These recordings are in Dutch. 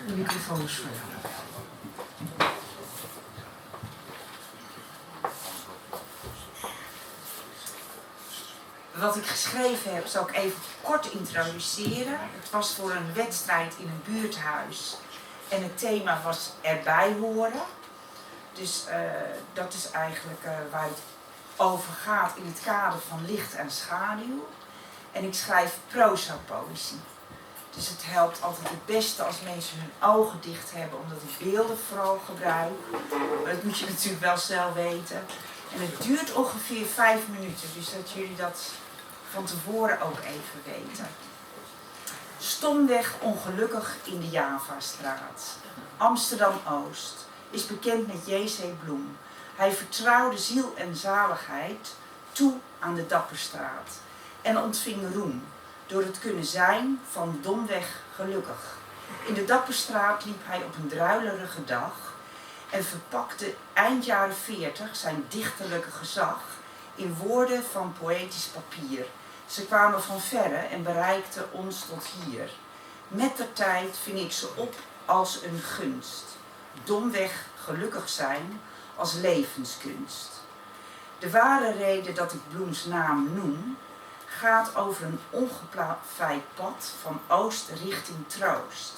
De microfoon is voor jou. Wat ik geschreven heb, zal ik even kort introduceren. Het was voor een wedstrijd in een buurthuis. En het thema was erbij horen. Dus dat is eigenlijk waar het over gaat in het kader van licht en schaduw. En ik schrijf proza-poëzie. Dus het helpt altijd het beste als mensen hun ogen dicht hebben, omdat ik beelden vooral gebruik. Maar dat moet je natuurlijk wel zelf weten. En het duurt ongeveer 5 minuten, dus dat jullie dat van tevoren ook even weten. Stomweg ongelukkig in de Javastraat. Amsterdam-Oost is bekend met J.C. Bloem. Hij vertrouwde ziel en zaligheid toe aan de Dapperstraat en ontving roem door het kunnen zijn van domweg gelukkig. In de Dapperstraat liep hij op een druilerige dag en verpakte eind jaren 40 zijn dichterlijke gezag in woorden van poëtisch papier. Ze kwamen van verre en bereikten ons tot hier. Mettertijd ving ik ze op als een gunst. Domweg gelukkig zijn als levenskunst. De ware reden dat ik Bloems naam noem, gaat over een ongeplaveid pad van oost richting troost.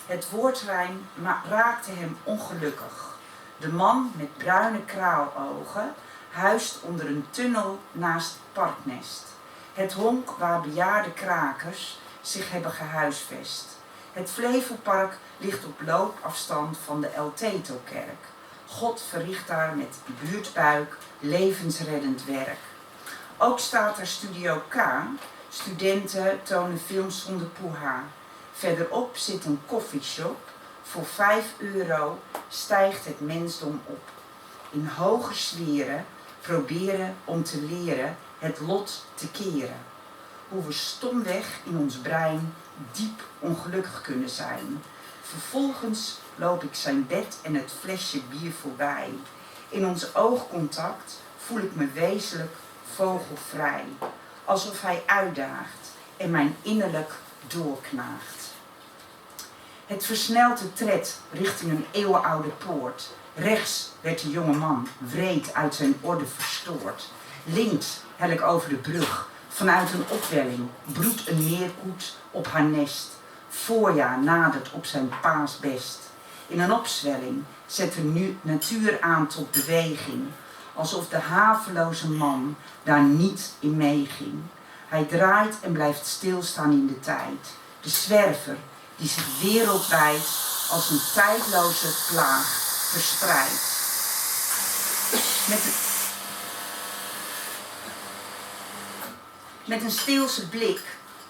Het woordrijm raakte hem ongelukkig. De man met bruine kraalogen huist onder een tunnel naast het parknest. Het honk waar bejaarde krakers zich hebben gehuisvest. Het Flevopark ligt op loopafstand van de El Teto-kerk. God verricht daar met buurtbuik levensreddend werk. Ook staat er Studio K. Studenten tonen films zonder poeha. Verderop zit een koffieshop. Voor €5 stijgt het mensdom op. In hoge sferen proberen om te leren het lot te keren. Hoe we stomweg in ons brein diep ongelukkig kunnen zijn. Vervolgens loop ik zijn bed en het flesje bier voorbij. In ons oogcontact voel ik me wezenlijk vogelvrij. Alsof hij uitdaagt en mijn innerlijk doorknaagt. Het versnelt de tred richting een eeuwenoude poort. Rechts werd de jonge man wreed uit zijn orde verstoord. Links hel ik over de brug. Vanuit een opwelling broedt een meerkoet op haar nest. Voorjaar nadert op zijn paasbest. In een opzwelling zet de natuur aan tot beweging. Alsof de haveloze man daar niet in meeging. Hij draait en blijft stilstaan in de tijd. De zwerver die zich wereldwijd als een tijdloze plaag verspreidt. Met een steelse blik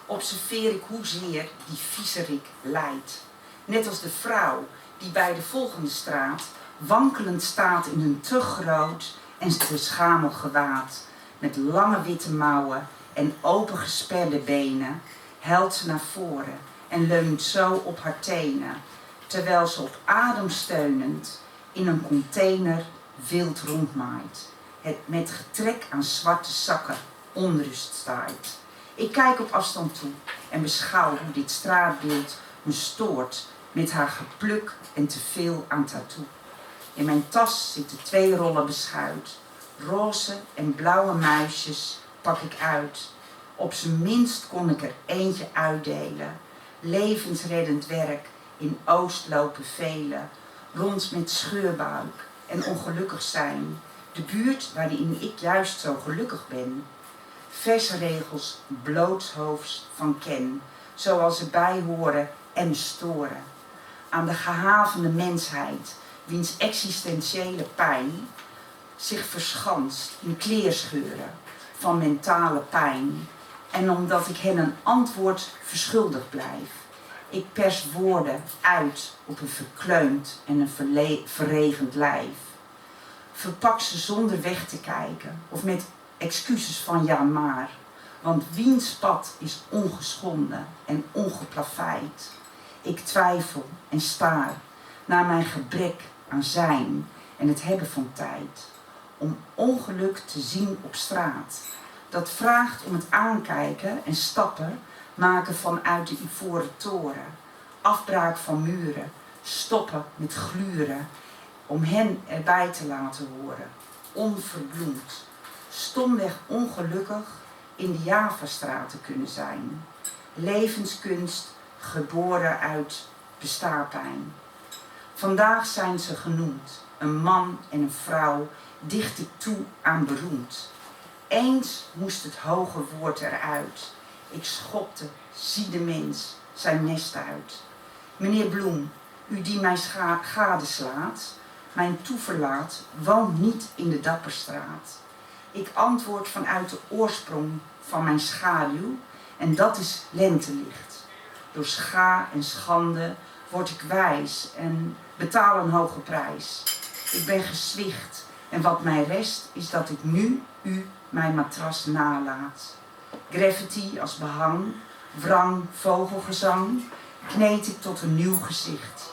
observeer ik hoezeer die viezerik lijdt. Net als de vrouw die bij de volgende straat wankelend staat in een te groot en te schamel gewaad. Met lange witte mouwen en opengesperde benen helt ze naar voren en leunt zo op haar tenen, terwijl ze op adem steunend in een container wild rondmaait. Het met getrek aan zwarte zakken onrust staait. Ik kijk op afstand toe en beschouw hoe dit straatbeeld me stoort met haar gepluk en te veel aan tattoo. In mijn tas zitten 2 rollen beschuit. Roze en blauwe muisjes pak ik uit. Op zijn minst kon ik er eentje uitdelen. Levensreddend werk in Oost lopen velen. Rond met scheurbuik en ongelukkig zijn. De buurt waarin ik juist zo gelukkig ben. Versregels blootshoofds van ken. Zoals ze bijhoren en storen. Aan de gehavende mensheid, wiens existentiële pijn zich verschanst in kleerscheuren van mentale pijn. En omdat ik hen een antwoord verschuldigd blijf. Ik pers woorden uit op een verkleumd en een verregend lijf. Verpak ze zonder weg te kijken of met excuses van ja maar. Want wiens pad is ongeschonden en ongeplaveid. Ik twijfel en staar naar mijn gebrek aan zijn en het hebben van tijd. Om ongeluk te zien op straat. Dat vraagt om het aankijken en stappen maken vanuit de ivoren toren. Afbraak van muren, stoppen met gluren om hen erbij te laten horen. Onverbloemd, stomweg ongelukkig in de Javastraat te kunnen zijn. Levenskunst geboren uit bestaarpijn. Vandaag zijn ze genoemd, een man en een vrouw, dicht ik toe aan beroemd. Eens moest het hoge woord eruit. Ik schopte, zie de mens, zijn nest uit. Meneer Bloem, u die mij gadeslaat, mijn toeverlaat, woont niet in de Dapperstraat. Ik antwoord vanuit de oorsprong van mijn schaduw en dat is lentelicht. Door scha en schande word ik wijs en betaal een hoge prijs. Ik ben gezwicht en wat mij rest is dat ik nu u mijn matras nalaat. Graffiti als behang, wrang, vogelgezang, kneed ik tot een nieuw gezicht.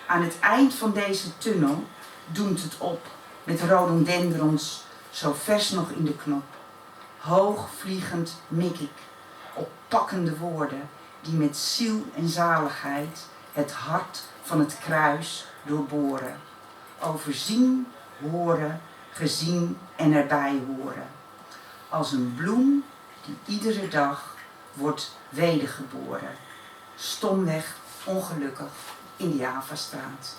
Aan het eind van deze tunnel doemt het op met rhododendrons zo vers nog in de knop. Hoogvliegend mik ik op pakkende woorden die met ziel en zaligheid het hart van het kruis doorboren. Overzien, horen, gezien en erbij horen. Als een bloem die iedere dag wordt wedergeboren. Stomweg ongelukkig in de Javastraat.